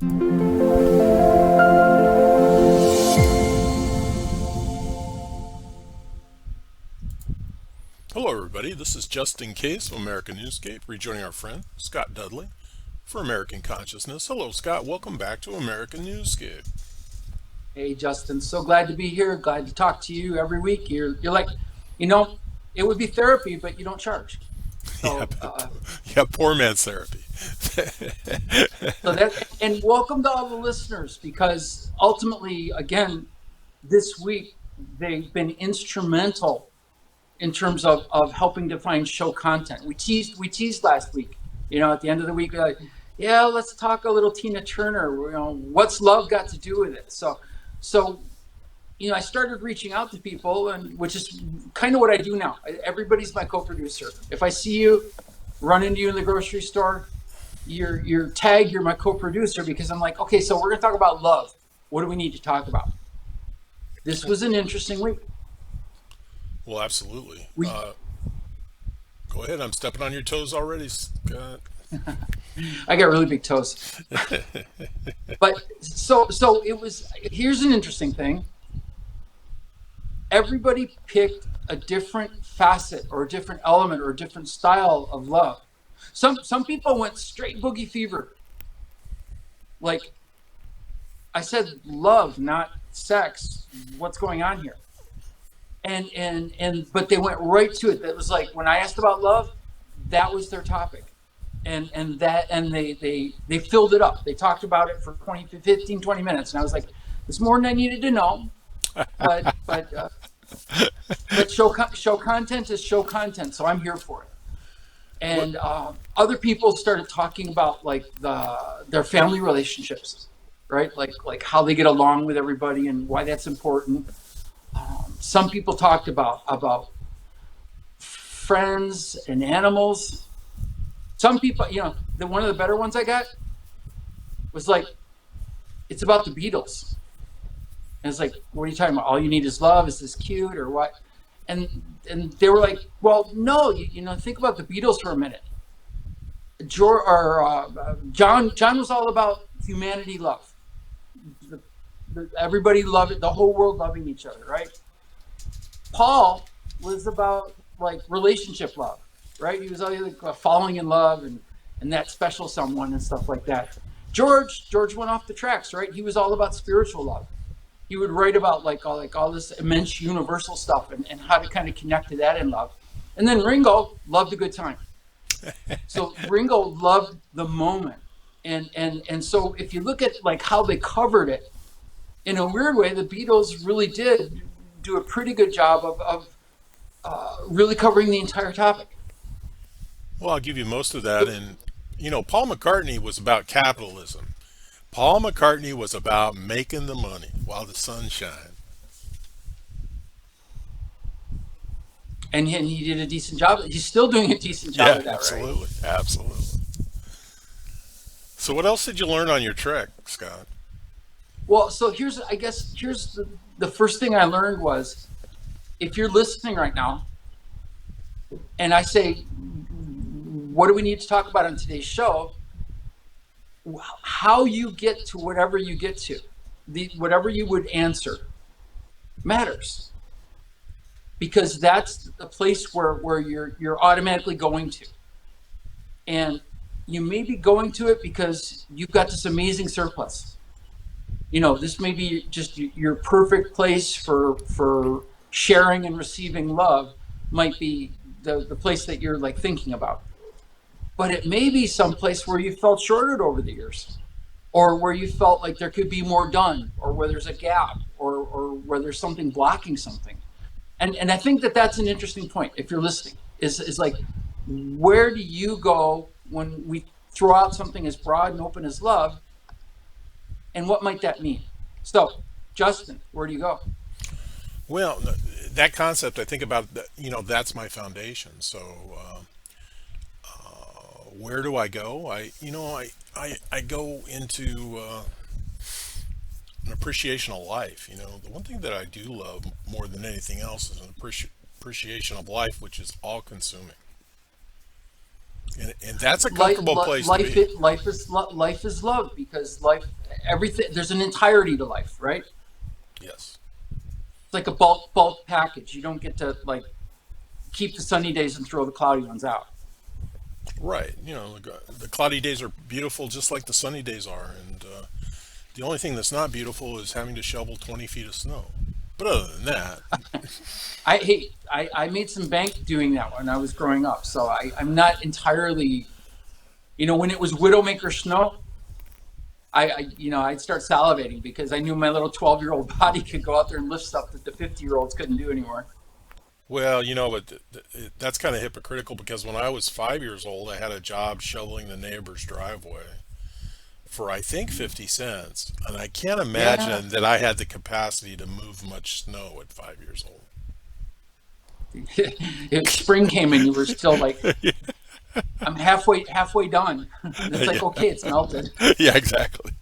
Hello, everybody. This is Justine Case of American Newscape, rejoining our friend Scott Dudley for American Consciousness. Hello, Scott. Welcome back to American Newscape. Hey, Justin, so glad to be here. Glad to talk to you every week. You're like, you know, it would be therapy, but you don't charge. Yeah, So, yeah, poor man's therapy. so that, and welcome to all the listeners, because ultimately, again, this week they've been instrumental in terms of helping define show content. We teased last week. At the end of the week, we're like, yeah, let's talk a little Tina Turner. What's love got to do with it? So I started reaching out to people, and which is kind of what I do now. Everybody's my co-producer. If I see you, run into you in the grocery store, you're tagged, you're my co-producer, because I'm like, okay, so we're gonna talk about love. What do we need to talk about? This was an interesting week. Well, absolutely. We Go ahead. I'm stepping on your toes already, Scott. I got really big toes. But so it was. Here's an interesting thing. Everybody picked a different facet or a different element or a different style of love. Some people went straight boogie fever. Like I said, love, not sex. What's going on here? And but they went right to it. That was like when I asked about love, that was their topic. And they filled it up. They talked about it for 20 minutes. And I was like, it's more than I needed to know. But show content is show content, so I'm here for it. And other people started talking about like their family relationships, right? Like how they get along with everybody and why that's important. Some people talked about friends and animals. Some people, one of the better ones I got was like, it's about the Beatles. And it's like, what are you talking about? All you need is love. Is this cute or what? And they were like, well, no, think about the Beatles for a minute. John was all about humanity love. Everybody loved it. The whole world loving each other, right? Paul was about like relationship love, right? He was like falling in love and that special someone and stuff like that. George went off the tracks, right? He was all about spiritual love. He would write about like all this immense universal stuff and how to kind of connect to that in love. And then Ringo loved a good time. So Ringo loved the moment. And so if you look at like how they covered it, in a weird way, the Beatles really did do a pretty good job of really covering the entire topic. Well, I'll give you most of that. And, Paul McCartney was about capitalism. Paul McCartney was about making the money while the sun shined. And he did a decent job. He's still doing a decent job Yeah, of that, absolutely. right? Absolutely. So what else did you learn on your trek, Scott? Well, so here's the first thing I learned was, if you're listening right now and I say, what do we need to talk about on today's show? How you get to whatever you get to, whatever you would answer matters, because that's the place where you're automatically going to. And you may be going to it because you've got this amazing surplus. This may be just your perfect place for sharing and receiving love, might be the place that you're like thinking about. But it may be some place where you felt shorted over the years, or where you felt like there could be more done, or where there's a gap, or where there's something blocking something. And I think that's an interesting point, if you're listening, is like, where do you go when we throw out something as broad and open as love? And what might that mean? So, Justin, where do you go? Well, that concept, I think about, that's my foundation. So, where do I go? I go into an appreciation of life. The one thing that I do love more than anything else is an appreciation of life, which is all consuming. And that's a comfortable place to be. Life is love, because life, everything, there's an entirety to life, right? Yes. It's like a bulk package. You don't get to like keep the sunny days and throw the cloudy ones out. Right. The cloudy days are beautiful just like the sunny days are. And the only thing that's not beautiful is having to shovel 20 feet of snow. But other than that, I made some bank doing that when I was growing up, so I'm not entirely, when it was Widowmaker snow, I'd start salivating because I knew my little 12-year-old body could go out there and lift stuff that the 50-year-olds couldn't do anymore. well, but that's kind of hypocritical because when I was 5 years old, I had a job shoveling the neighbor's driveway for I think 50 cents. And I can't Yeah. imagine that I had the capacity to move much snow at 5 years old. If spring came and you were still like, I'm halfway done. And it's like, okay, it's melted. Yeah, exactly.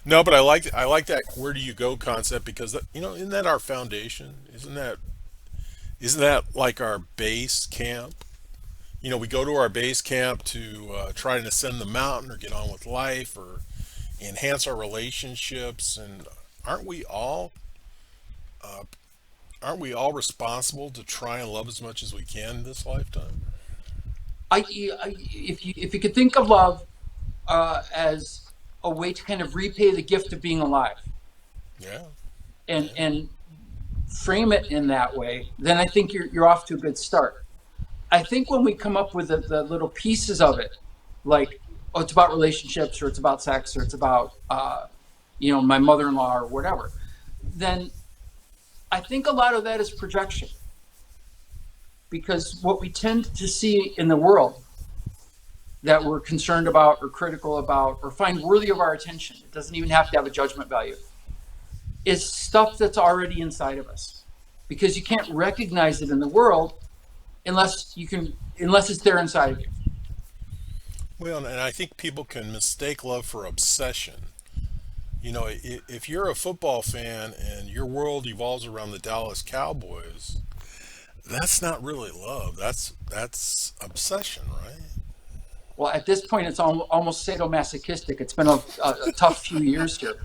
No, but I like that where do you go concept because isn't that our foundation? Isn't that like our base camp? We go to our base camp to try to ascend the mountain or get on with life or enhance our relationships. And aren't we all uh, aren't we all responsible to try and love as much as we can this lifetime? If you could think of love as a way to kind of repay the gift of being alive, Yeah, and yeah. frame it in that way, then I think you're off to a good start. I think when we come up with the little pieces of it, like, oh, it's about relationships, or it's about sex, or it's about my mother-in-law, or whatever, then I think a lot of that is projection, because what we tend to see in the world that we're concerned about or critical about or find worthy of our attention, it doesn't even have to have a judgment value, is stuff that's already inside of us, because you can't recognize it in the world unless it's there inside of you. Well, and I think people can mistake love for obsession. If you're a football fan and your world evolves around the Dallas Cowboys, that's not really love. That's obsession, right? Well, at this point, it's almost sadomasochistic. It's been a tough few years here.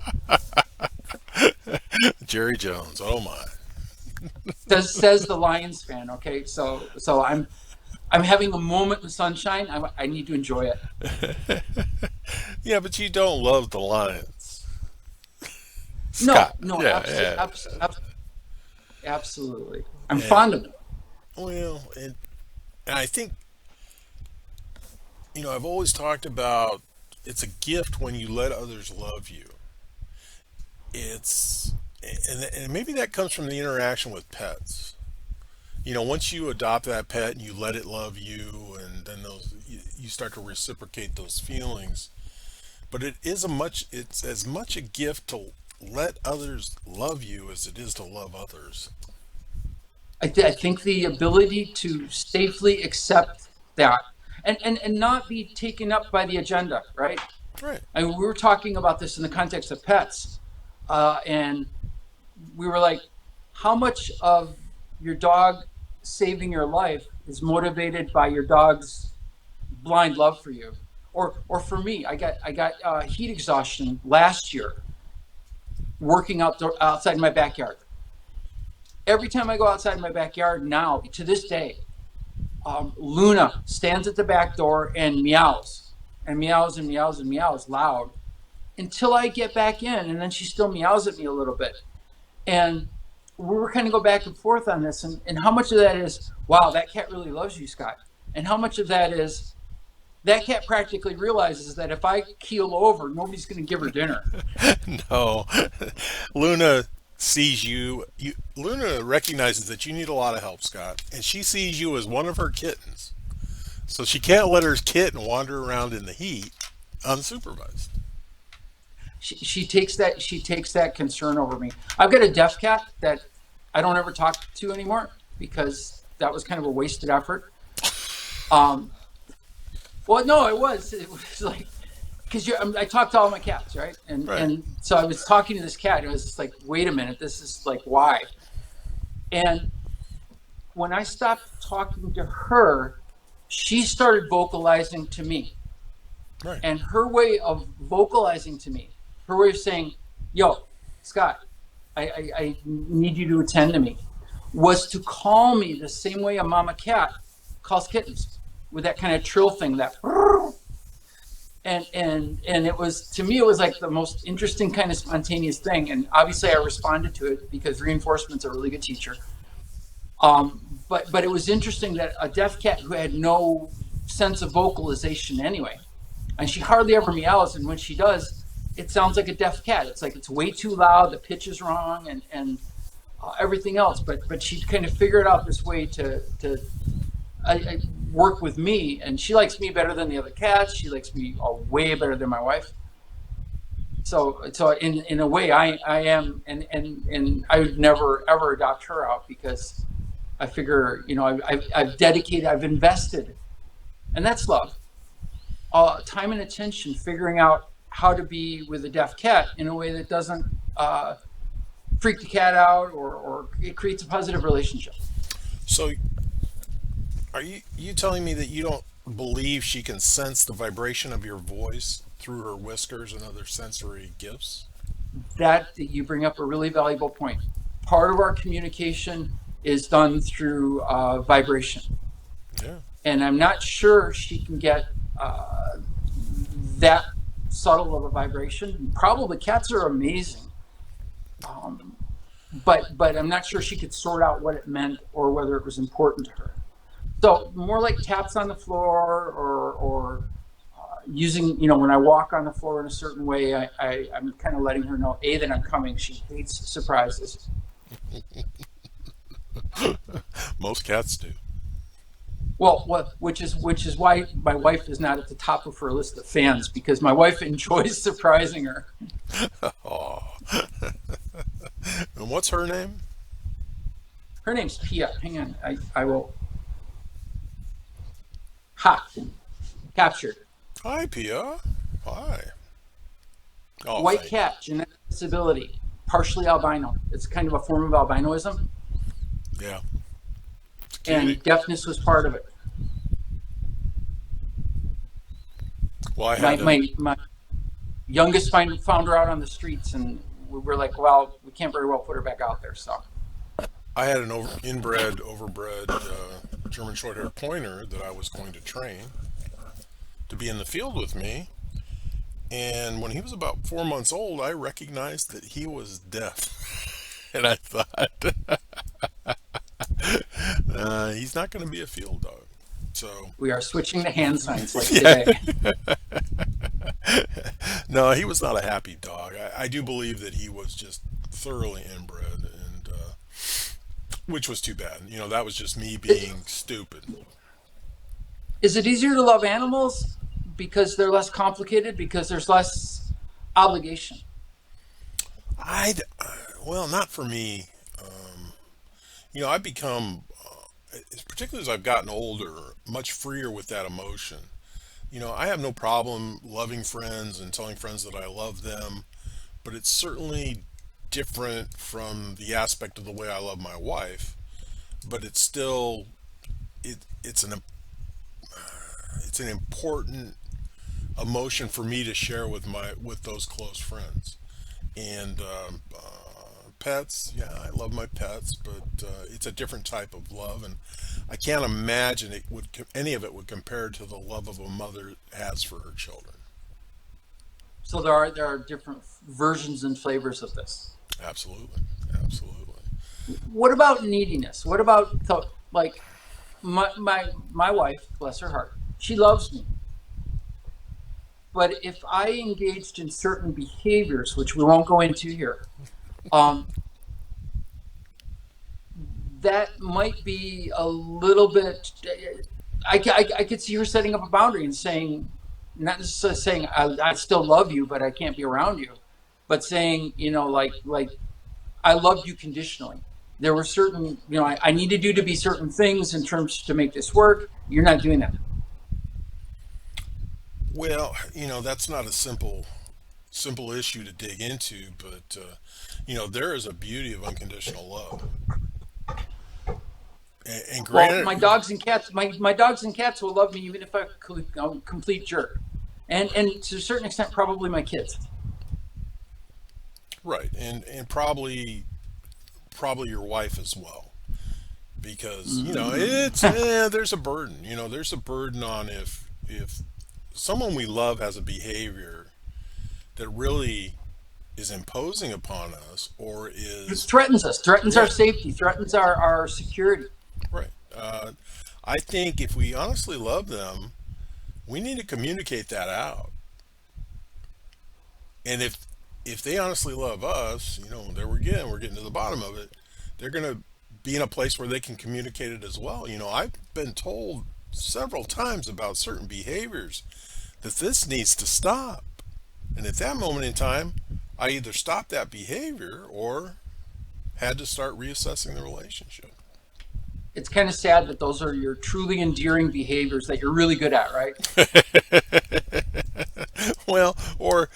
Jerry Jones. Oh my. Says the Lions fan. Okay, so I'm having a moment in the sunshine. I need to enjoy it. Yeah, but you don't love the Lions, No, Scott. no, Yeah, yeah. absolutely. I'm And fond of it. well, and I think I've always talked about it's a gift when you let others love you. It's and maybe that comes from the interaction with pets. Once you adopt that pet and you let it love you, and then you start to reciprocate those feelings. But it's as much a gift to let others love you as it is to love others. I think the ability to safely accept that, and not be taken up by the agenda, right? Right. I mean, we were talking about this in the context of pets, and we were like, how much of your dog saving your life is motivated by your dog's blind love for you, or for me, I got heat exhaustion last year working outside my backyard. Every time I go outside my backyard now, to this day, Luna stands at the back door and meows and meows and meows and meows loud until I get back in, and then she still meows at me a little bit. And we were kind of go back and forth on this, and how much of that is, wow, that cat really loves you, Scott, and how much of that is that cat practically realizes that if I keel over, nobody's going to give her dinner. No, Luna sees Luna recognizes that you need a lot of help, Scott, and she sees you as one of her kittens. So she can't let her kitten wander around in the heat unsupervised. She takes that concern over me. I've got a deaf cat that I don't ever talk to anymore because that was kind of a wasted effort. Um, well, no, it was like, because I talk to all my cats, right? And Right. and so I was talking to this cat, and it was just like, wait a minute, this is like, why? And when I stopped talking to her, she started vocalizing to me. Right. And her way of vocalizing to me, her way of saying, yo, Scott, I need you to attend to me, was to call me the same way a mama cat calls kittens, with that kind of trill thing, that and it was, to me, it was like the most interesting kind of spontaneous thing. And obviously I responded to it because reinforcement's a really good teacher. But it was interesting that a deaf cat who had no sense of vocalization anyway, and she hardly ever meows, and when she does, it sounds like a deaf cat. It's like it's way too loud, the pitch is wrong, and everything else. But she kind of figured out this way to I work with me, and she likes me better than the other cats. She likes me way better than my wife. So in a way, I am, and I would never ever adopt her out, because I figure, I've dedicated, I've invested, and that's love, time and attention, figuring out how to be with a deaf cat in a way that doesn't freak the cat out, or it creates a positive relationship. So, are you telling me that you don't believe she can sense the vibration of your voice through her whiskers and other sensory gifts? That you bring up a really valuable point. Part of our communication is done through vibration, Yeah. and I'm not sure she can get that subtle of a vibration. Probably cats are amazing, um, but I'm not sure she could sort out what it meant or whether it was important to her. So more like taps on the floor, or using, when I walk on the floor in a certain way, I'm kind of letting her know, A, that I'm coming. She hates surprises. Most cats do. Well, which is why my wife is not at the top of her list of fans, because my wife enjoys surprising her. Oh. And what's her name? Her name's Pia. Hang on, I will. Ha, captured. Hi, Pia. Hi. Oh, White thank you. cat, genetic disability, partially albino. It's kind of a form of albinoism, Yeah. It's a cutie. and deafness was part of it. Well, I My had my an my youngest found her out on the streets, and we were like, well, we can't very well put her back out there. So inbred, overbred German Shorthair Pointer that I was going to train to be in the field with me. And when he was about 4 months old, I recognized that he was deaf. And I thought, he's not going to be a field dog. So, we are switching to hand signs like yeah, today. no, he was not a happy dog. I do believe that he was just thoroughly inbred, and which was too bad. That was just me being stupid. Is it easier to love animals because they're less complicated, because there's less obligation? I, well, not for me. I've become, particularly as I've gotten older, much freer with that emotion. I have no problem loving friends and telling friends that I love them, but it's certainly different from the aspect of the way I love my wife. But it's still, it's an important emotion for me to share with those close friends. And pets, yeah, I love my pets, but it's a different type of love, and I can't imagine any of it would compare to the love of a mother has for her children. So there are different versions and flavors of this. Absolutely, absolutely. What about neediness? What about, so, like, my wife, bless her heart, she loves me. But if I engaged in certain behaviors, which we won't go into here, um, that might be a little bit. I could see her setting up a boundary and saying, not necessarily saying I still love you, but I can't be around you, but saying, like I loved you conditionally. There were certain, I needed you to be certain things in terms to make this work. You're not doing that. Well, that's not a simple issue to dig into, but there is a beauty of unconditional love. And Well, granted, my dogs and cats will love me even if I'm a complete jerk, and to a certain extent, probably my kids. right, and probably your wife as well, because it's there's a burden. There's a burden on if someone we love has a behavior that really is imposing upon us, or It is, threatens us, threatens our yeah, safety, threatens our security. right. I think if we honestly love them, we need to communicate that out. And if they honestly love us, there we're getting to the bottom of it. They're going to be in a place where they can communicate it as well. I've been told several times about certain behaviors that this needs to stop. And at that moment in time, I either stopped that behavior or had to start reassessing the relationship. It's kind of sad that those are your truly endearing behaviors that you're really good at, right? Well, or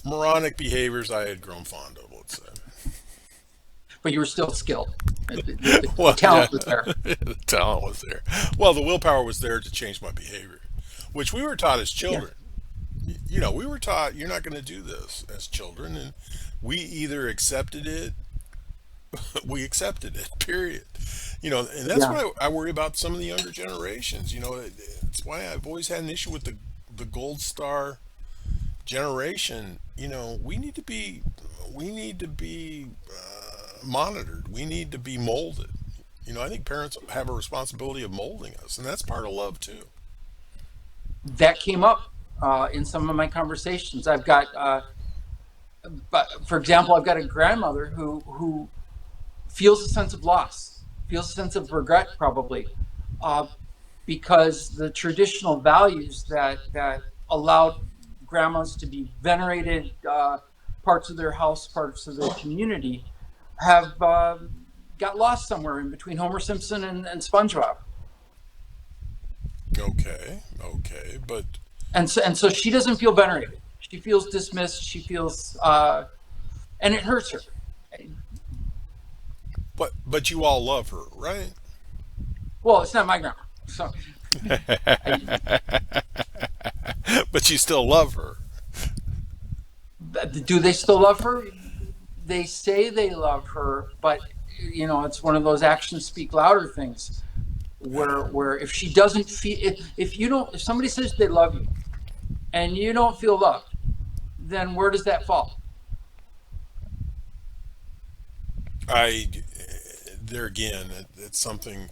moronic behaviors I had grown fond of, let's say. But you were still skilled. The Well, yeah, talent was there. the talent was there. Well, the willpower was there to change my behavior, which we were taught as Yeah. children. We were taught you're not going to do this as children, and we either accepted it, we accepted it, period. And that's Yeah. why I worry about some of the younger generations. It's why I've always had an issue with the gold star generation. We need to be monitored. We need to be molded. I think parents have a responsibility of molding us, and that's part of love too. That came up in some of my conversations. But for example, I've got a grandmother who feels a sense of loss, feels a sense of regret, probably, uh, because the traditional values that allowed grandmas to be venerated, parts of their house, parts of their community, have got lost somewhere in between Homer Simpson and SpongeBob. Okay, okay, but And so she doesn't feel venerated. She feels dismissed. She feels, and it hurts her. but you all love her, right? Well, it's not my grandma, so I, But you still love her. do they still love her? They say they love her, but it's one of those actions speak louder things. Where if she doesn't feel, if you don't, if somebody says they love you and you don't feel loved, then where does that fall? I There again, it's something.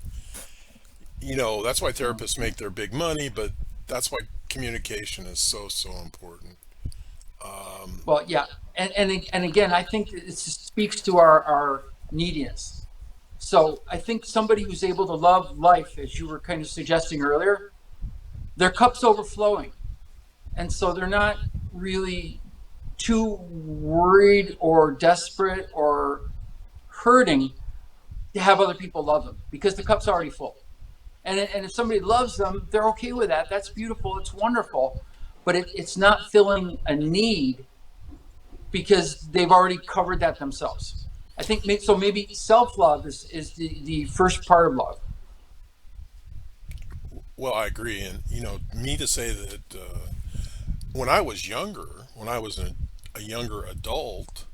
That's why therapists make their big money, but that's why communication is so so important. Well, yeah, and again, I think it speaks to our neediness. So I think somebody who's able to love life, as you were kind of suggesting earlier, their cup's overflowing, and so they're not really too worried or desperate or hurting to have other people love them because the cup's already full. And if somebody loves them, they're okay with that. That's beautiful. It's wonderful. But it's not filling a need because they've already covered that themselves. I think so. Maybe self love is the first part of love. Well, I agree, and me to say that when I was younger, when I was a younger adult,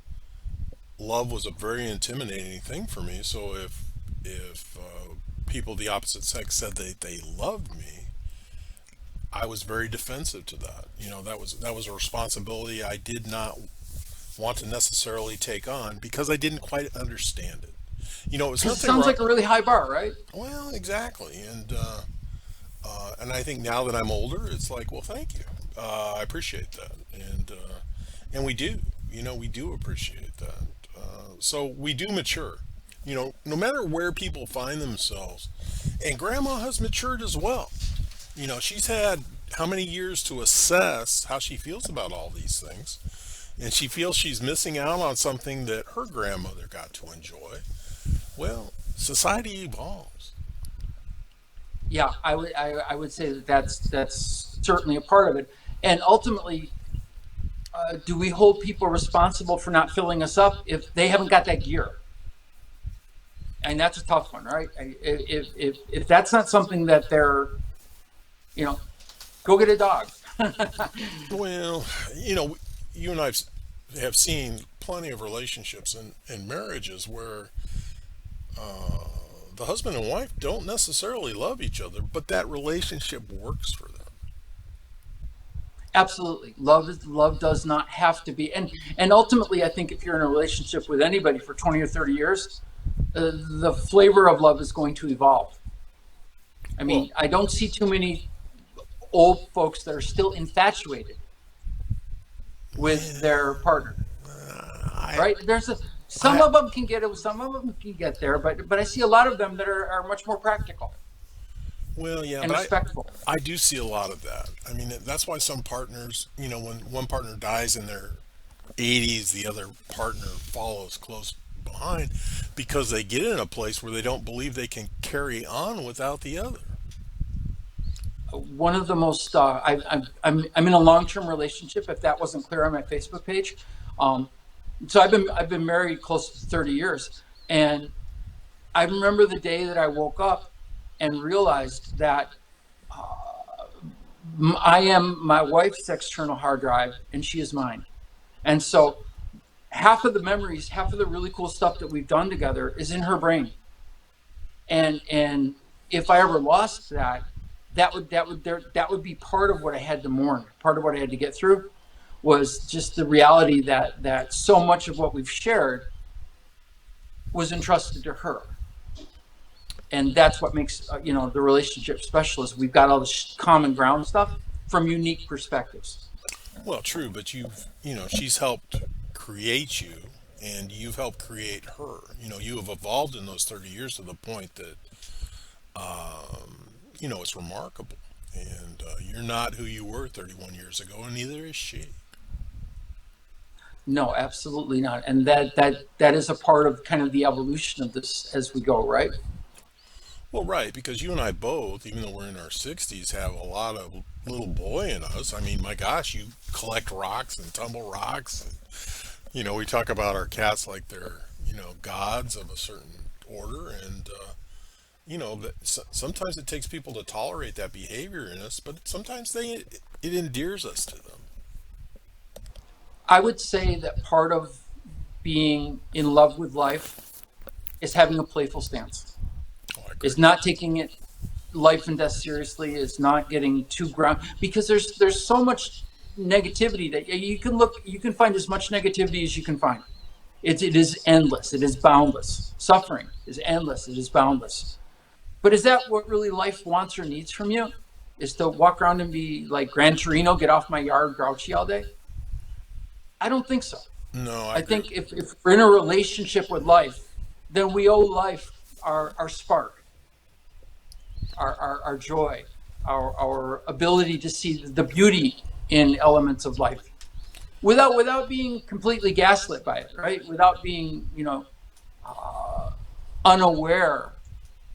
love was a very intimidating thing for me. So if people of the opposite sex said they loved me, I was very defensive to that. That was a responsibility I did not want to necessarily take on because I didn't quite understand it. It was Because it nothing sounds wrong. like a really high bar, right? Well, exactly, and I think now that I'm older, it's like, well, thank you. I appreciate that, and we do. We do appreciate that. So we do mature. No matter where people find themselves, and Grandma has matured as well. She's had how many years to assess how she feels about all these things, and she feels she's missing out on something that her grandmother got to enjoy. Well, society evolves. Yeah, I would say that that's certainly a part of it. And ultimately, do we hold people responsible for not filling us up if they haven't got that gear? And that's a tough one, right? If that's not something that they're, you know, go get a dog. Well, you know, you and I have seen plenty of relationships and marriages where the husband and wife don't necessarily love each other, but that relationship works for them. Absolutely, love does not have to be, and ultimately, I think if you're in a relationship with anybody for 20 or 30 years, the flavor of love is going to evolve. I Well, mean, I don't see too many old folks that are still infatuated with their partner, I right? There's a some I of them can get it, some of them can get there, but I see a lot of them that are much more practical well, yeah, and but respectful. I do see a lot of that. I mean, that's why some partners, you know, when one partner dies in their 80s, the other partner follows close behind because they get in a place where they don't believe they can carry on without the other. One of the most I'm in a long term relationship. If that wasn't clear on my Facebook page, um, so I've been married close to 30 years, and I remember the day that I woke up and realized that I am my wife's external hard drive and she is mine. And so half of the memories, half of the really cool stuff that we've done together is in her brain. And if I ever lost that, that would be part of what I had to mourn. Part of what I had to get through was just the reality that so much of what we've shared was entrusted to her. And that's what makes the relationship special is we've got all this common ground stuff from unique perspectives. Well, true, but you know, she's helped create you and you've helped create her. You know, you have evolved in those 30 years to the point that, you know, it's remarkable. And you're not who you were 31 years ago, and neither is she. No, absolutely not. And that is a part of kind of the evolution of this as we go, right? Well, right, because you and I both, even though we're in our 60s, have a lot of little boy in us. I mean, my gosh, you collect rocks and tumble rocks. And, you know, we talk about our cats like they're, you know, gods of a certain order. And, you know, sometimes it takes people to tolerate that behavior in us, but sometimes it endears us to them. I would say that part of being in love with life is having a playful stance, Oh, I agree. is not taking it life and death seriously, is not getting too ground because there's so much negativity that you can find as much negativity as you can find. It is endless. It is boundless. Suffering is endless. It is boundless. But is that what really life wants or needs from you? Is to walk around and be like Gran Torino, get off my yard, grouchy all day? I don't think so. No, I I agree. think if we're in a relationship with life, then we owe life our spark, our joy, our ability to see the beauty in elements of life without being completely gaslit by it, right? Without being, unaware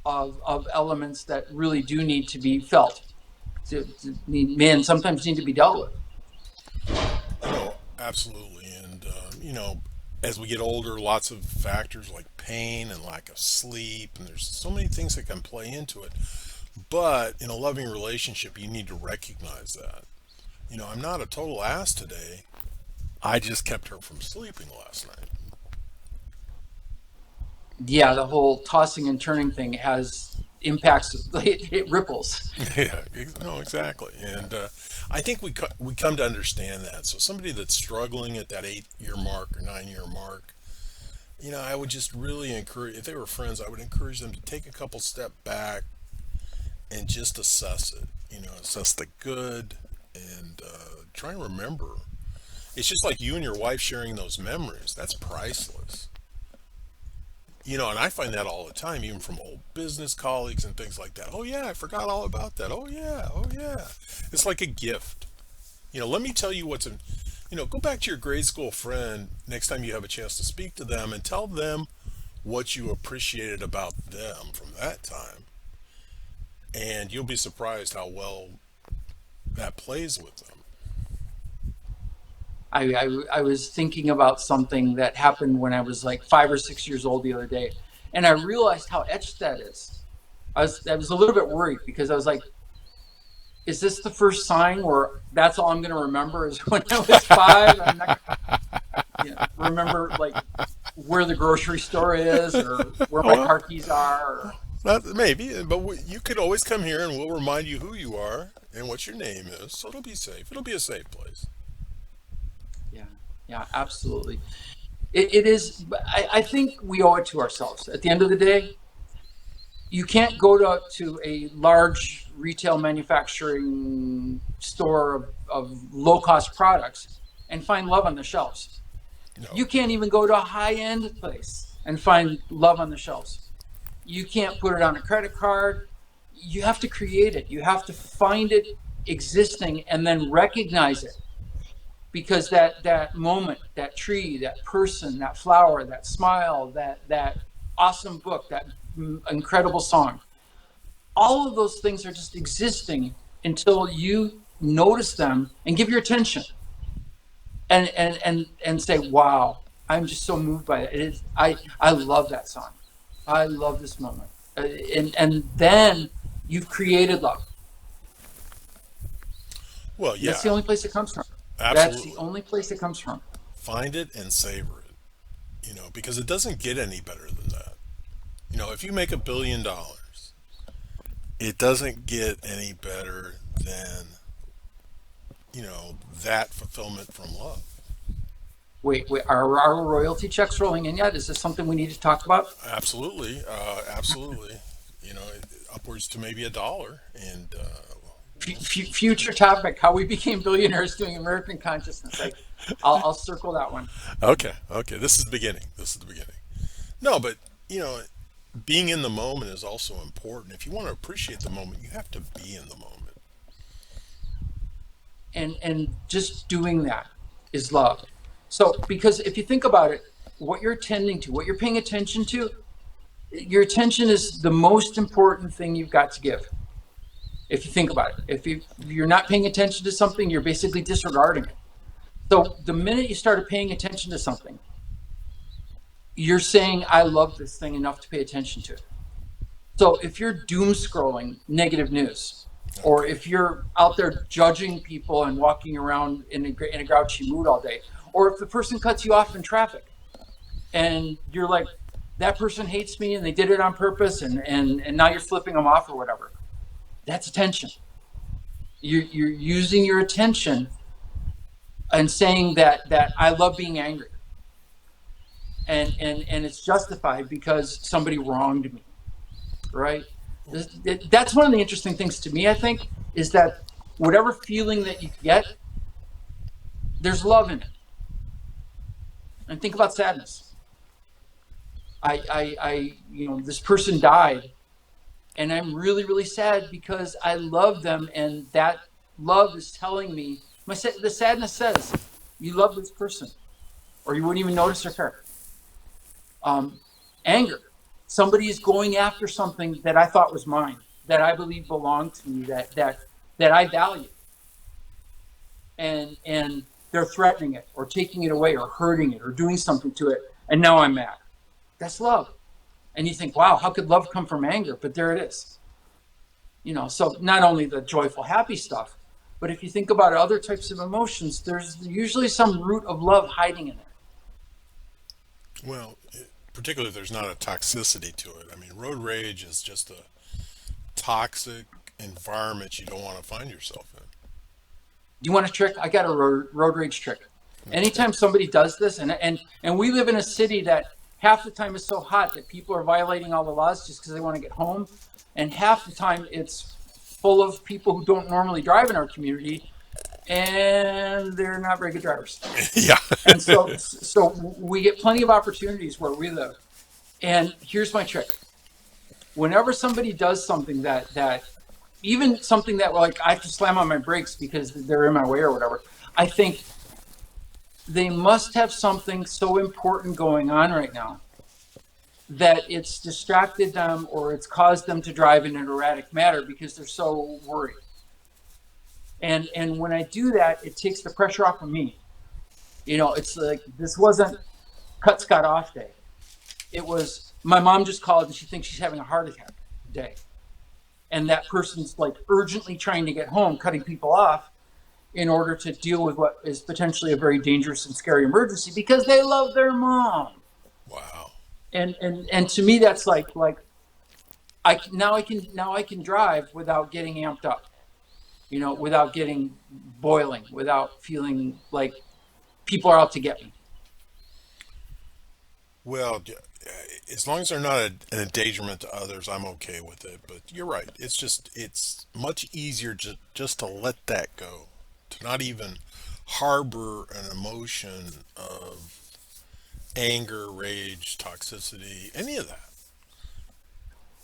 of elements that really do need to be felt, man, sometimes need to be dealt with. You know, absolutely. And, you know, as we get older, lots of factors like pain and lack of sleep, and there's so many things that can play into it. But in a loving relationship, you need to recognize that. You know, I'm not a total ass today. I just kept her from sleeping last night. Yeah, the whole tossing and turning thing has impacts. It ripples. Yeah, no, exactly. And I think we come to understand that. So somebody that's struggling at that 8 year mark or 9 year mark, you know, I would just really encourage, if they were friends, I would encourage them to take a couple step back and just assess it. You know, assess the good and try and remember. It's just like you and your wife sharing those memories. That's priceless. You know, and I find that all the time, even from old business colleagues and things like that. Oh, yeah, I forgot all about that. Oh, yeah, oh, yeah. It's like a gift. You know, let me tell you what's in, you know, go back to your grade school friend next time you have a chance to speak to them and tell them what you appreciated about them from that time. And you'll be surprised how well that plays with them. I was thinking about something that happened when I was like 5 or 6 years old the other day, And I realized how etched that is. I was a little bit worried because I was like, is this the first sign where that's all I'm going to remember is when I was 5? I'm not remember like where the grocery store is or where my Well, car keys are. Or, that, maybe, but you could always come here and we'll remind you who you are and what your name is, so it'll be safe. It'll be a safe place. yeah, yeah, absolutely. It is. I think we owe it to ourselves. At the end of the day, you can't go to a large retail manufacturing store of low cost products and find love on the shelves. No. You can't even go to a high end place and find love on the shelves. You can't put it on a credit card. You have to create it. You have to find it existing and then recognize it, because that moment, that tree, that person, that flower, that smile, that awesome book, that incredible song, all of those things are just existing until you notice them and give your attention and say, wow, I'm just so moved by it. It is, I love that song. I love this moment. And then you've created love. Well, That's yeah, the only place it comes from. That's the absolutely. only place it comes from. Find it and savor it, because it doesn't get any better than that. If you make $1 billion, it doesn't get any better than, that fulfillment from love. Wait, are our royalty checks rolling in yet? Is this something we need to talk about? Absolutely, absolutely. Upwards to maybe $1, and Future topic: how we became billionaires doing American consciousness. I'll circle that one. okay, okay. This is the beginning. This is the beginning. No, but you know, being in the moment is also important. If you want to appreciate the moment, you have to be in the moment. And just doing that is love. So because if you think about it, what you're attending to, what you're paying attention to, your attention is the most important thing you've got to give. If you think about it, if you're not paying attention to something, you're basically disregarding it. So the minute you started paying attention to something, you're saying, I love this thing enough to pay attention to it. So if you're doom scrolling negative news, or Okay. if you're out there judging people and walking around in a grouchy mood all day, or if the person cuts you off in traffic and you're like, that person hates me and they did it on purpose, and now you're flipping them off or whatever, that's attention. You're using your attention and saying that I love being angry, and it's justified because somebody wronged me, right? That's one of the interesting things to me, I think, is that whatever feeling that you get, there's love in it. And think about sadness. This person died, and I'm really, really sad because I love them, and that love is telling me, the sadness says, you love this person, or you wouldn't even notice or care. Anger. Somebody is going after something that I thought was mine, that I believe belonged to me, that I value, and they're threatening it or taking it away or hurting it or doing something to it, and now I'm mad. That's love. And you think, wow, how could love come from anger? But there it is. So not only the joyful, happy stuff, but if you think about other types of emotions, there's usually some root of love hiding in there. Well, particularly if there's not a toxicity to it. I mean, road rage is just a toxic environment you don't want to find yourself in. Do you want a trick? I got a road rage trick. Okay. Anytime somebody does this, and we live in a city that half the time is so hot that people are violating all the laws just because they want to get home, and half the time it's full of people who don't normally drive in our community, and they're not very good drivers. Yeah. And so we get plenty of opportunities where we live. And here's my trick: whenever somebody does something that even something that like I have to slam on my brakes because they're in my way or whatever, I think they must have something so important going on right now that it's distracted them or it's caused them to drive in an erratic manner because they're so worried. And when I do that, it takes the pressure off of me. It's like this wasn't cut Scott off day. It was My mom just called and she thinks she's having a heart attack day. And that person's like urgently trying to get home, cutting people off in order to deal with what is potentially a very dangerous and scary emergency because they love their mom. Wow. And to me that's like I can drive without getting amped up, without getting boiling, without feeling like people are out to get me. Well, as long as they're not an endangerment to others, I'm okay with it. But you're right. It's much easier just to let that go, to not even harbor an emotion of anger, rage, toxicity, any of that.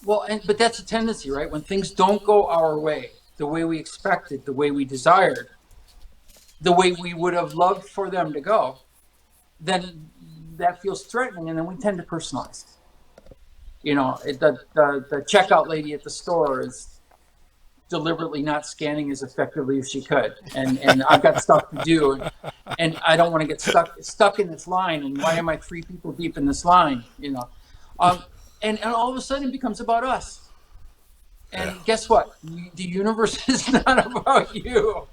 Well, but that's a tendency, right? When things don't go our way, the way we expected, the way we desired, the way we would have loved for them to go, then that feels threatening, and then we tend to personalize. The checkout lady at the store is deliberately not scanning as effectively as she could, and I've got stuff to do, and I don't want to get stuck in this line. And why am I three people deep in this line? Um, and all of a sudden it becomes about us. Yeah. And guess what? The universe is not about you.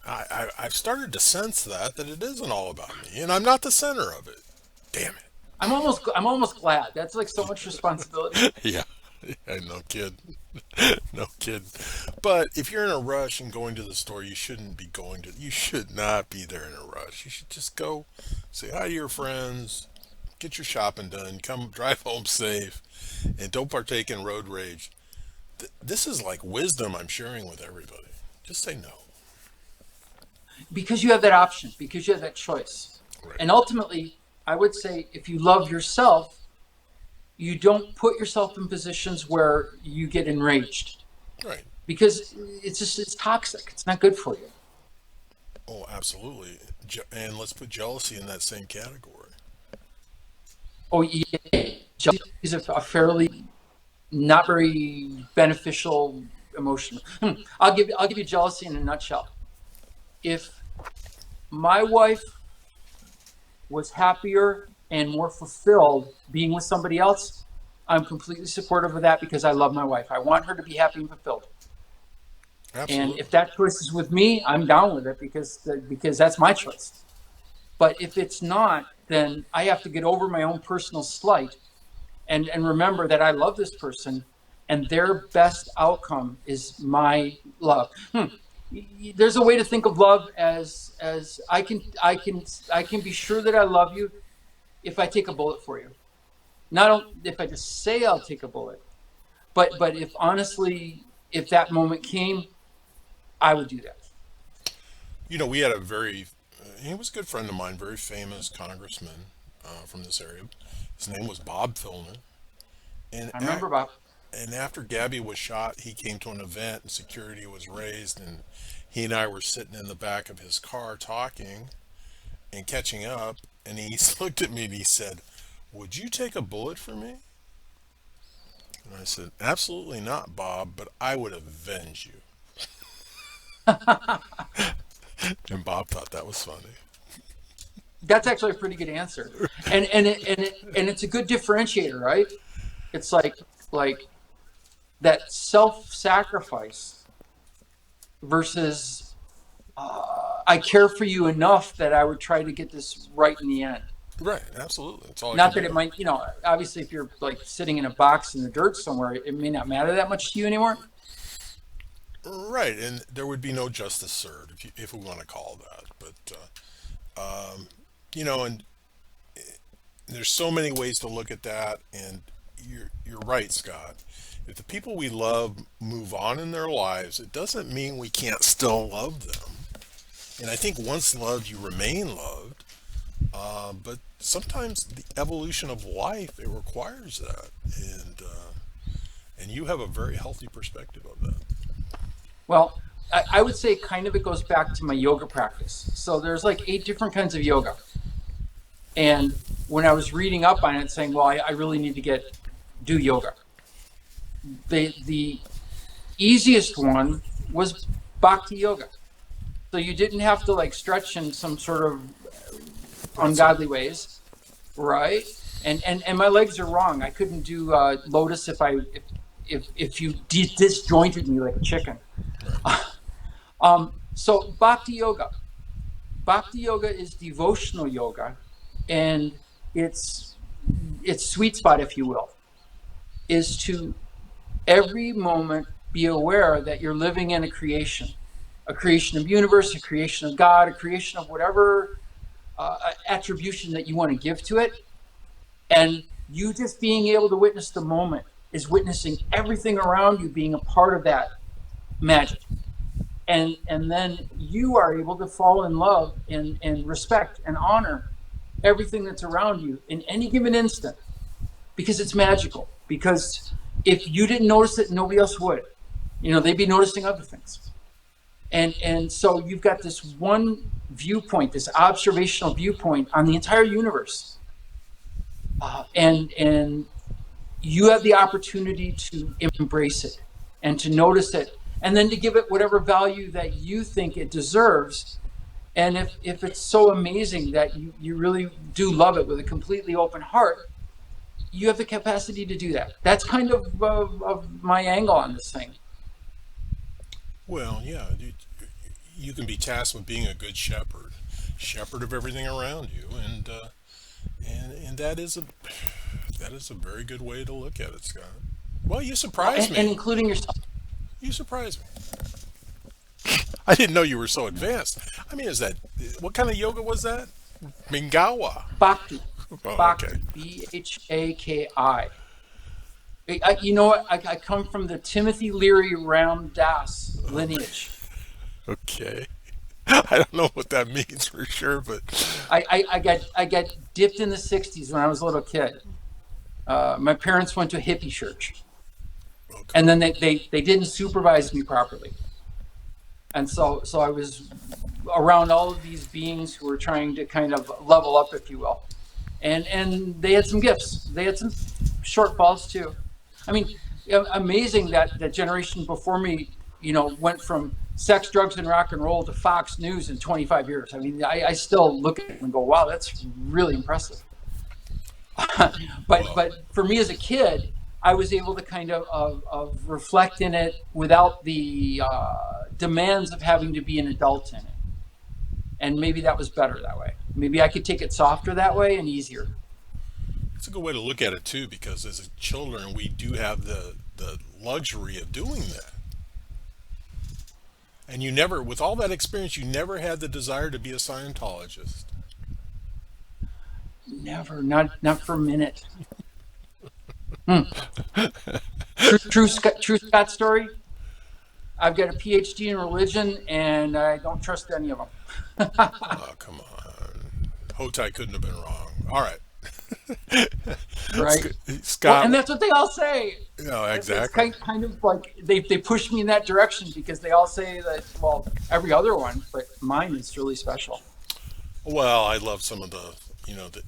I've started to sense that it isn't all about me, and I'm not the center of it. Damn I'm almost glad. That's like so much responsibility. it. Yeah. Yeah, no kid. No kid. But if you're in a rush and going to the store, you should not be there in a rush. You should just go say hi to your friends, get your shopping done, come drive home safe, and don't partake in road rage. This is like wisdom I'm sharing with everybody. Just say no. Because you have that option, because you have that choice. Right. And ultimately, I would say if you love yourself, you don't put yourself in positions where you get enraged Right. because it's toxic. It's not good for you. Oh, absolutely. And let's put jealousy in that same category. Oh, yeah. Jealousy is a fairly not very beneficial emotion. I'll give you jealousy in a nutshell. If my wife was happier and more fulfilled being with somebody else, I'm completely supportive of that because I love my wife. I want her to be happy and fulfilled. And Absolutely. if that choice is with me, I'm down with it because that's my choice. But if it's not, then I have to get over my own personal slight and remember that I love this person and their best outcome is my love. There's a way to think of love as I can be sure that I love you if I take a bullet for you. Not if I just say I'll take a bullet, but if honestly, if that moment came, I would do that. We had he was a good friend of mine, very famous congressman from this area. His name was Bob Filner. And, I ac- remember about. and after Gabby was shot, he came to an event and security was raised. And he and I were sitting in the back of his car talking and catching up. And he looked at me and he said, "Would you take a bullet for me?" And I said, "Absolutely not, Bob, but I would avenge you." And Bob thought that was funny. That's actually a pretty good answer, and it's a good differentiator, right? It's like that self-sacrifice versus I care for you enough that I would try to get this right in the end. Right, absolutely. That's all I can Not that it do. might, obviously, if you're like sitting in a box in the dirt somewhere, it may not matter that much to you anymore. Right, and there would be no justice served if we want to call that. But and there's so many ways to look at that, and you're right, Scott. If the people we love move on in their lives, it doesn't mean we can't still love them. And I think once loved, you remain loved. But sometimes the evolution of life it requires that, and you have a very healthy perspective of that. Well, I would say kind of it goes back to my yoga practice. So there's like 8 different kinds of yoga. And when I was reading up on it, saying, well, I really need to do yoga. The easiest one was bhakti yoga. So you didn't have to like stretch in some sort of Pretzel. ungodly ways, right? And my legs are wrong. I couldn't do lotus if you disjointed me like a chicken. Right. So bhakti yoga is devotional yoga, and its its sweet spot, if you will, is to every moment be aware that you're living in a creation of universe, a creation of God, a creation of whatever attribution that you want to give to it. And you just being able to witness the moment is witnessing everything around you being a part of that magic. And then you are able to fall in love and respect and honor everything that's around you in any given instant, because it's magical. Because if you didn't notice it, nobody else would. They'd be noticing other things. And so you've got this one viewpoint, this observational viewpoint on the entire universe. And you have the opportunity to embrace it and to notice it, and then to give it whatever value that you think it deserves. And if it's so amazing that you really do love it with a completely open heart, you have the capacity to do that. That's kind of my angle on this thing. Well, yeah, you can be tasked with being a good shepherd of everything around you, and that is a very good way to look at it, Scott. Well, you surprised And me. including yourself. You surprised me. I didn't know you were so advanced. I mean, is that what kind of yoga was that? Mingawa. Bhakti. Oh, okay. Bhakti. Bhaki. You know what? I come from the Timothy Leary Ram Das lineage. Okay. I don't know what that means for sure, but I got dipped in the '60s when I was a little kid. My parents went to a hippie church, okay. and then they didn't supervise me properly, and so I was around all of these beings who were trying to kind of level up, if you will, and they had some gifts. They had some shortfalls too. I mean, amazing that that generation before me, went from sex, drugs, and rock and roll to Fox News in 25 years. I mean, I still look at it and go, wow, that's really impressive. but Well, but for me as a kid, I was able to kind of reflect in it without the demands of having to be an adult in it. And maybe that was better that way. Maybe I could take it softer that way and easier. it's a good way to look at it too, because as children, we do have the luxury of doing that. And you never, with all that experience, you never had the desire to be a Scientologist. Never, not for a minute. Hmm. True Scott story. I've got a PhD in religion, and I don't trust any of them. Oh, come on. Hotai couldn't have been wrong. All right. Right. Well, Scott, and that's what they all say. no, It's exactly. kind of like they push me in that direction because they all say that, well, every other one, but mine is really special. Well, I love some of the, the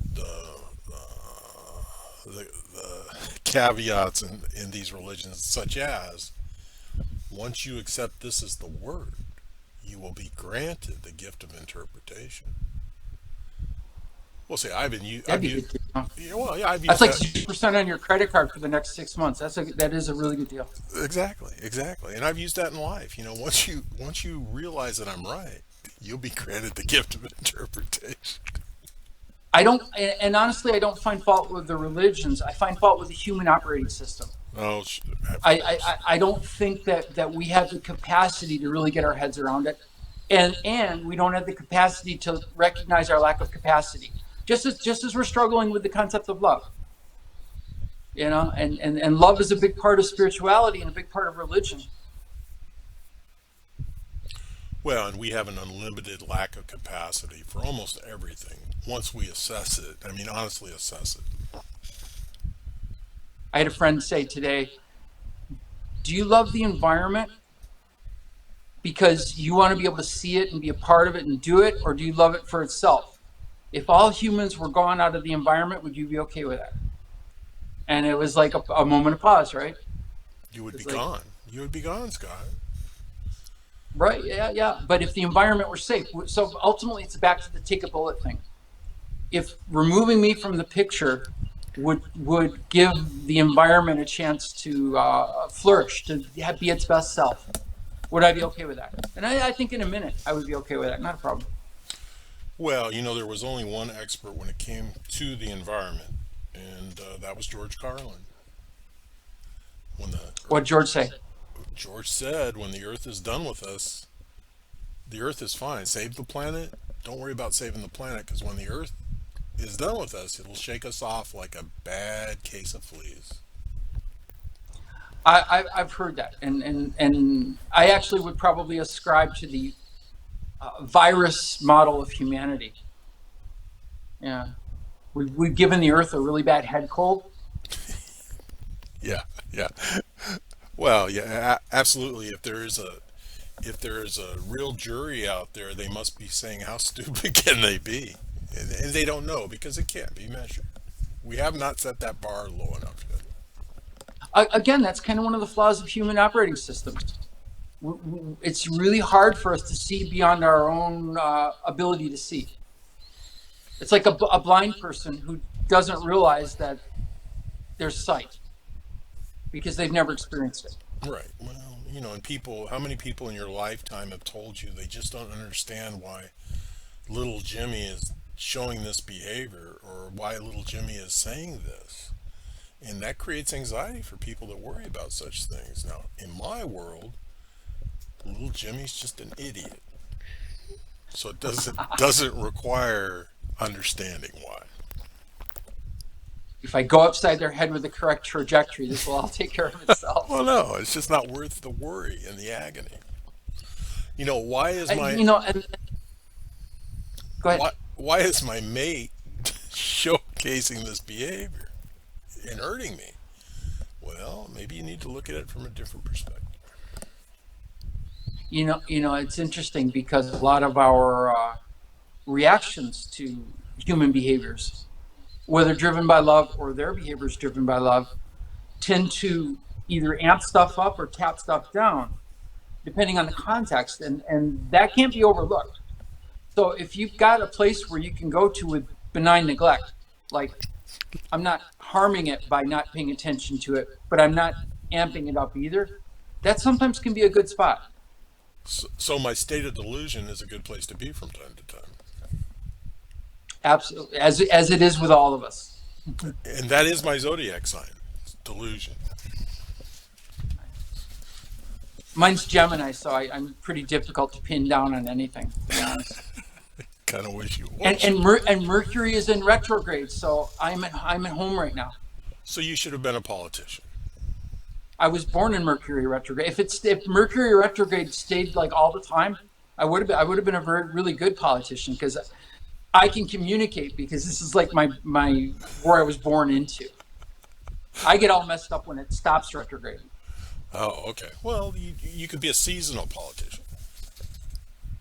caveats in these religions, such as once you accept this as the word, you will be granted the gift of interpretation. We'll say That'd I've be a used, good deal. yeah, well, yeah, I've That's used like that 6% on your credit card for the next 6 months. That is a really good deal. exactly, and I've used that in life. Once you realize that I'm right, you'll be granted the gift of interpretation. I don't, and honestly, I don't find fault with the religions. I find fault with the human operating system. Oh, of I, course. I don't think that we have the capacity to really get our heads around it, and we don't have the capacity to recognize our lack of capacity. Just as we're struggling with the concept of love, and love is a big part of spirituality and a big part of religion. Well, and we have an unlimited lack of capacity for almost everything once we assess it. I mean, honestly, assess it. I had a friend say today, "Do you love the environment because you want to be able to see it and be a part of it and do it, or do you love it for itself? If all humans were gone out of the environment, would you be okay with that?" And it was like a moment of pause, right? You would be It's like, gone. You would be gone, Scott. right, yeah, yeah. But if the environment were safe, so ultimately it's back to the take a bullet thing. If removing me from the picture would give the environment a chance to flourish, to be its best self. Would I be okay with that? And I think in a minute I would be okay with that. Not a problem. Well, there was only one expert when it came to the environment, and that was George Carlin. When the What George say? George said, when the Earth is done with us, the Earth is fine. Save the planet. Don't worry about saving the planet, because when the Earth is done with us, it'll shake us off like a bad case of fleas. I've heard that, and I actually would probably ascribe to the virus model of humanity. Yeah, we've given the Earth a really bad head cold. Yeah, yeah. Well, yeah, absolutely. If there is a real jury out there, they must be saying, how stupid can they be? And they don't know because it can't be measured. We have not set that bar low enough yet. Again, that's kind of one of the flaws of human operating systems. It's really hard for us to see beyond our own ability to see. It's like a blind person who doesn't realize that there's sight because they've never experienced it. Right. Well, and people, how many people in your lifetime have told you they just don't understand why little Jimmy is showing this behavior or why little Jimmy is saying this? And that creates anxiety for people that worry about such things. Now, in my world, little Jimmy's just an idiot. So it doesn't require understanding why. If I go upside their head with the correct trajectory, this will all take care of itself. Well, no, it's just not worth the worry and the agony. Why is And, my go ahead. why is my mate showcasing this behavior and hurting me? Well, maybe you need to look at it from a different perspective. It's interesting because a lot of our reactions to human behaviors, whether driven by love or their behaviors driven by love, tend to either amp stuff up or tap stuff down, depending on the context, and that can't be overlooked. So if you've got a place where you can go to with benign neglect, like I'm not harming it by not paying attention to it, but I'm not amping it up either, that sometimes can be a good spot. So my state of delusion is a good place to be from time to time. Absolutely, as it is with all of us. And that is my zodiac sign, delusion. Mine's Gemini, so I'm pretty difficult to pin down on anything, to be honest. Kind of wish you And was. and Mercury is in retrograde, so I'm at home right now. So you should have been a politician. I was born in Mercury retrograde. If Mercury retrograde stayed like all the time, I would have been a really good politician because I can communicate because this is like my where I was born into. I get all messed up when it stops retrograde. Oh, okay. Well, you could be a seasonal politician.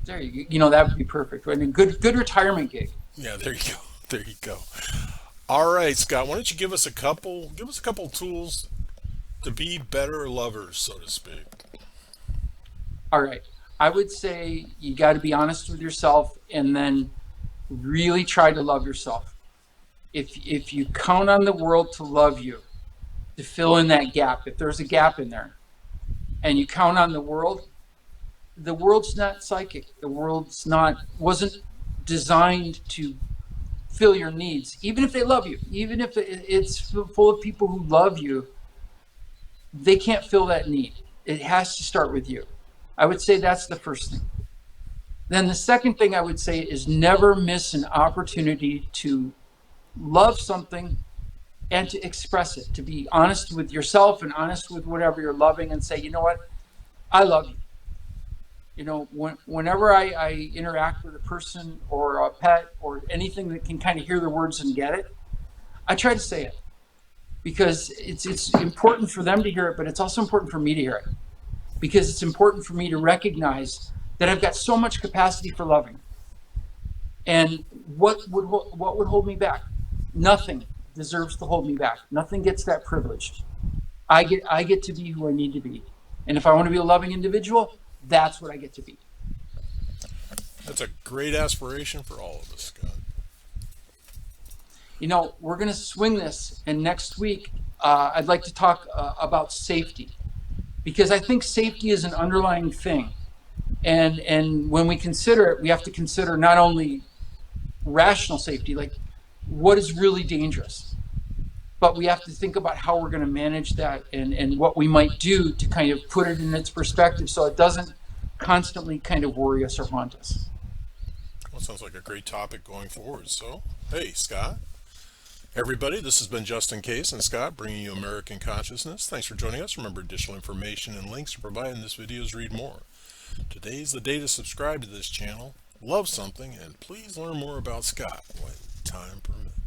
There that would be perfect. I mean, good retirement gig. Yeah, there you go. There you go. All right, Scott. Why don't you give us a couple tools to be better lovers, so to speak. All right. I would say you got to be honest with yourself and then really try to love yourself. If you count on the world to love you, to fill in that gap, if there's a gap in there, and you count on the world's not psychic. The wasn't designed to fill your needs. Even if they love you, even if it's full of people who love you, they can't fill that need. It has to start with you. I would say that's the first thing. Then the second thing I would say is never miss an opportunity to love something and to express it, to be honest with yourself and honest with whatever you're loving and say, you know what, I love you. Whenever I interact with a person or a pet or anything that can kind of hear the words and get it, I try to say it because it's important for them to hear it, but it's also important for me to hear it because it's important for me to recognize that I've got so much capacity for loving. And what would hold me back? Nothing deserves to hold me back. Nothing gets that privilege. I get to be who I need to be. And if I want to be a loving individual, that's what I get to be. That's a great aspiration for all of us, Scott. We're going to swing this, and next week I'd like to talk about safety, because I think safety is an underlying thing, and when we consider it, we have to consider not only rational safety, like what is really dangerous, but we have to think about how we're going to manage that, and what we might do to kind of put it in its perspective so it doesn't constantly kind of worry us or haunt us. Well, sounds like a great topic going forward. So, hey, Scott. Everybody, this has been Justin Case and Scott bringing you American Consciousness. Thanks for joining us. Remember, additional information and links are provided in this video's read more. Today's the day to subscribe to this channel, love something, and please learn more about Scott when time permits.